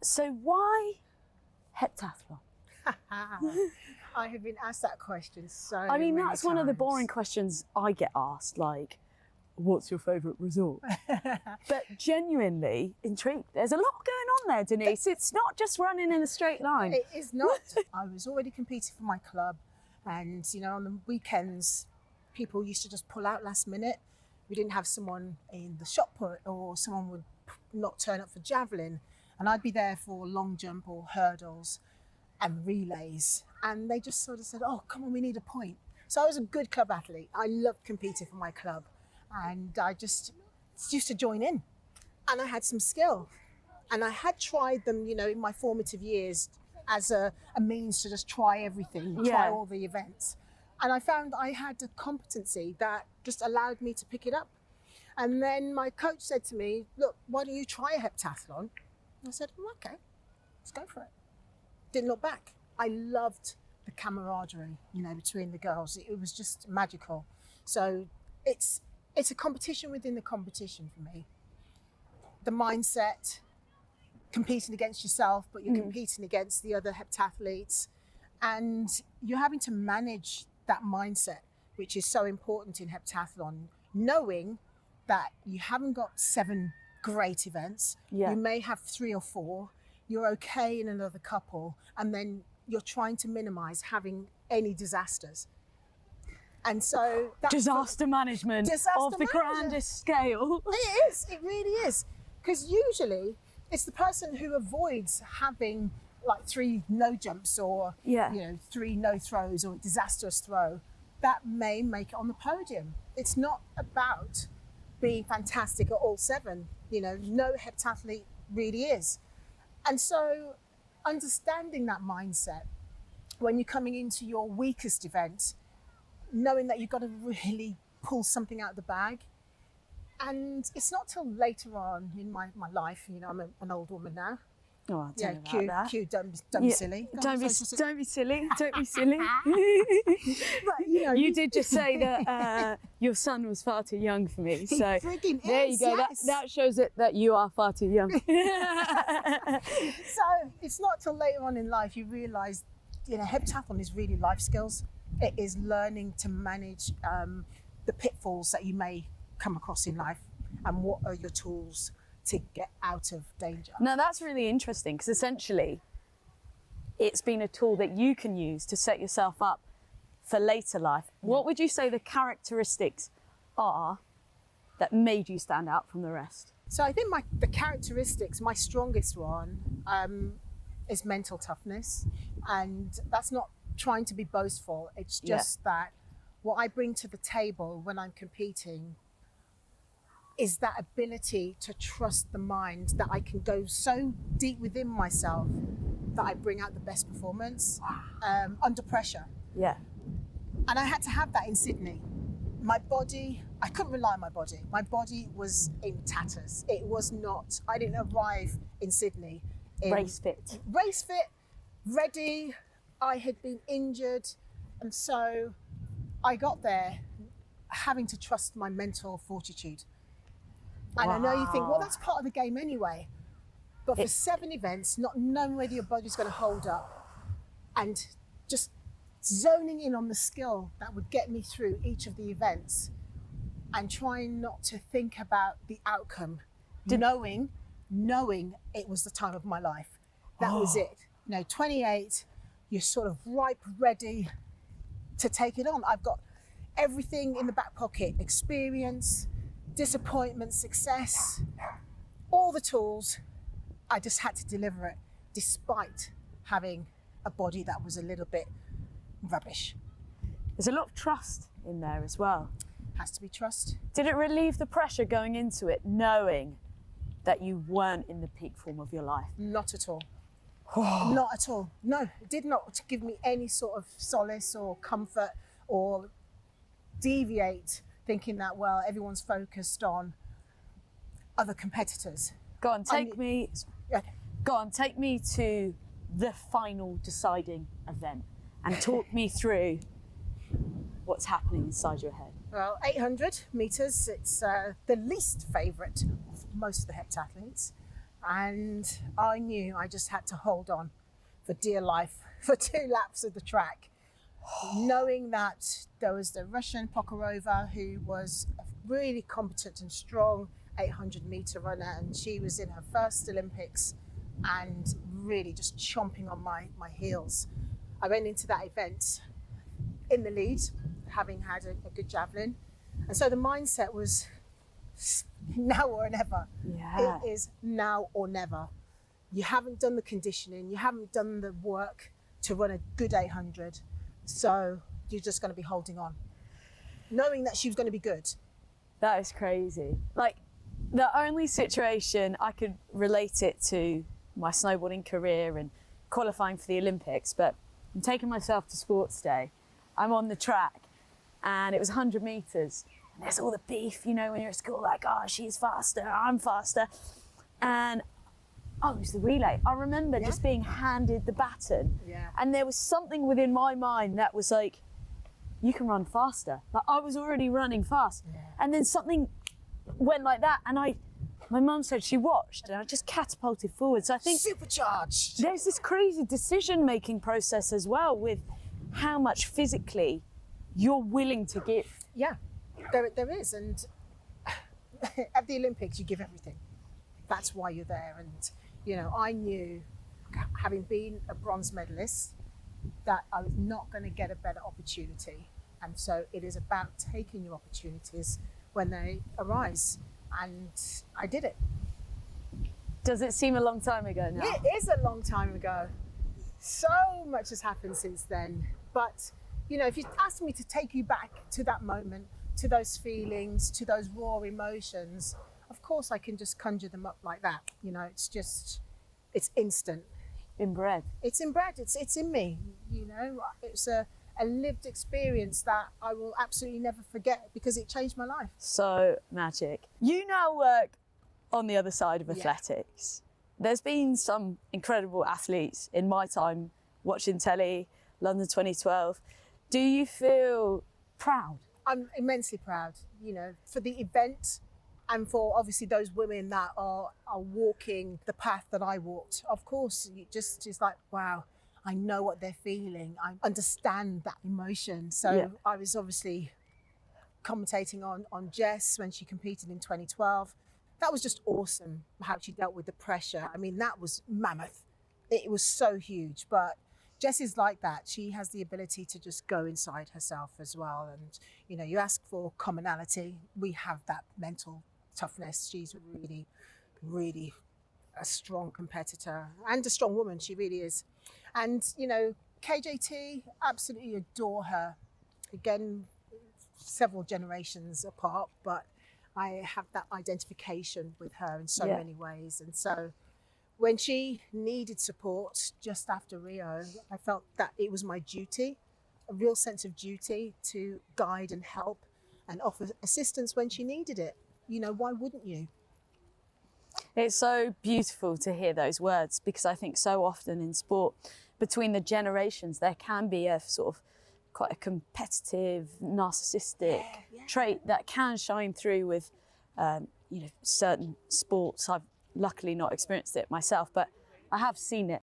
So why heptathlon? I have been asked that question so I mean, many that's one of the times. boring questions I get asked, like, what's your favourite resort? But genuinely intrigued. There's a lot going on there, Denise. It's not just running in a straight line. It is not. I was already competing for my club, and you know, on the weekends, people used to just pull out last minute. We didn't have someone in the shot put, or someone would not turn up for javelin, and I'd be there for long jump or hurdles and relays, and they just sort of said, oh, come on, we need a point. So I was a good club athlete. I loved competing for my club, and I just used to join in, and I had some skill, and I had tried them, you know, in my formative years as a means to just try everything, try all the events. And I found I had a competency that just allowed me to pick it up. And then my coach said to me, look, why don't you try a heptathlon? I said, okay, let's go for it. Didn't look back. I loved the camaraderie, you know, between the girls. It was just magical. So it's a competition within the competition for me. The mindset, competing against yourself, but you're competing against the other heptathletes, and you're having to manage that mindset, which is so important in heptathlon, knowing that you haven't got 7 great events. You may have 3 or 4. You're okay in another couple, and then you're trying to minimize having any disasters. And so that's Disaster management of the grandest scale. It is, it really is. Because usually it's the person who avoids having like 3 no jumps or you know, 3 no throws or a disastrous throw that may make it on the podium. It's not about being fantastic at all 7. You know, no heptathlete really is. And so understanding that mindset when you're coming into your weakest event, knowing that you've got to really pull something out of the bag. And it's not till later on in my life, you know, I'm an old woman now. Oh, I don't know about that. Cute, don't be silly. Don't be silly. Don't be silly. But, you know, you did just say that your son was far too young for me. So there you go. Yes. That shows it that you are far too young. So it's not till later on in life you realise, you know, heptathlon is really life skills. It is learning to manage the pitfalls that you may come across in life, and what are your tools to get out of danger. Now that's really interesting, because essentially it's been a tool that you can use to set yourself up for later life. What would you say the characteristics are that made you stand out from the rest? So I think the characteristics, my strongest one is mental toughness, and that's not trying to be boastful. It's just that what I bring to the table when I'm competing is that ability to trust the mind, that I can go so deep within myself that I bring out the best performance under pressure. Yeah. And I had to have that in Sydney. My body, I couldn't rely on my body. My body was in tatters. It was not, I didn't arrive in Sydney. Race fit, ready. I had been injured. And so I got there having to trust my mental fortitude. And I know you think, well, that's part of the game anyway. But for 7 events, not knowing whether your body's going to hold up, and just zoning in on the skill that would get me through each of the events, and trying not to think about the outcome, knowing it was the time of my life. That was it. You know, 28, you're sort of ripe, ready to take it on. I've got everything in the back pocket: experience, disappointment, success, all the tools. I just had to deliver it, despite having a body that was a little bit rubbish. There's a lot of trust in there as well. Has to be trust. Did it relieve the pressure going into it, knowing that you weren't in the peak form of your life? Not at all. Not at all. No, it did not give me any sort of solace or comfort or deviate thinking that, well, everyone's focused on other competitors. Go on, take me to the final deciding event and talk me through what's happening inside your head. Well, 800 metres, it's the least favourite of most of the heptathletes. And I knew I just had to hold on for dear life for 2 laps of the track, knowing that there was the Russian Pokorova, who was a really competent and strong 800-meter runner, and she was in her first Olympics and really just chomping on my heels. I went into that event in the lead, having had a good javelin, and so the mindset was now or never. Yeah. It is now or never. You haven't done the conditioning, you haven't done the work to run a good 800, so you're just going to be holding on, knowing that she was going to be good. That is crazy. Like, the only situation I could relate it to my snowboarding career and qualifying for the Olympics, but I'm taking myself to sports day. I'm on the track and it was 100 meters. And there's all the beef, you know, when you're at school, like, oh, she's faster, I'm faster. And it was the relay. I remember just being handed the baton. Yeah. And there was something within my mind that was like, you can run faster. Like, I was already running fast. Yeah. And then something went like that. And my mum said she watched and I just catapulted forward. So I think Supercharged. there's this crazy decision-making process as well with how much physically you're willing to give. Yeah, there is. And at the Olympics, you give everything. That's why you're there. And, you know, I knew, having been a bronze medalist, that I was not going to get a better opportunity. And so it is about taking your opportunities when they arise. And I did it. Does it seem a long time ago now? It is a long time ago. So much has happened since then. But, you know, if you asked me to take you back to that moment, to those feelings, to those raw emotions, of course I can just conjure them up like that. You know, it's instant. Inbred. It's inbred, it's in me, you know. It's a lived experience that I will absolutely never forget because it changed my life. So magic. You now work on the other side of athletics. There's been some incredible athletes in my time watching telly, London 2012. Do you feel proud? I'm immensely proud, you know, for the event and for obviously those women that are walking the path that I walked. Of course, it's like, wow, I know what they're feeling. I understand that emotion. So I was obviously commentating on Jess when she competed in 2012. That was just awesome, how she dealt with the pressure. I mean, that was mammoth. It was so huge, but Jess is like that. She has the ability to just go inside herself as well. And, you know, you ask for commonality. We have that mental toughness. She's really, really a strong competitor and a strong woman. She really is. And, you know, KJT, absolutely adore her. Again, several generations apart, but I have that identification with her in so many ways. And so when she needed support just after Rio, I felt that it was my duty, a real sense of duty to guide and help and offer assistance when she needed it. You know, why wouldn't you? It's so beautiful to hear those words because I think so often in sport, between the generations, there can be a sort of quite a competitive, narcissistic trait that can shine through with, you know, certain sports. I've luckily not experienced it myself, but I have seen it.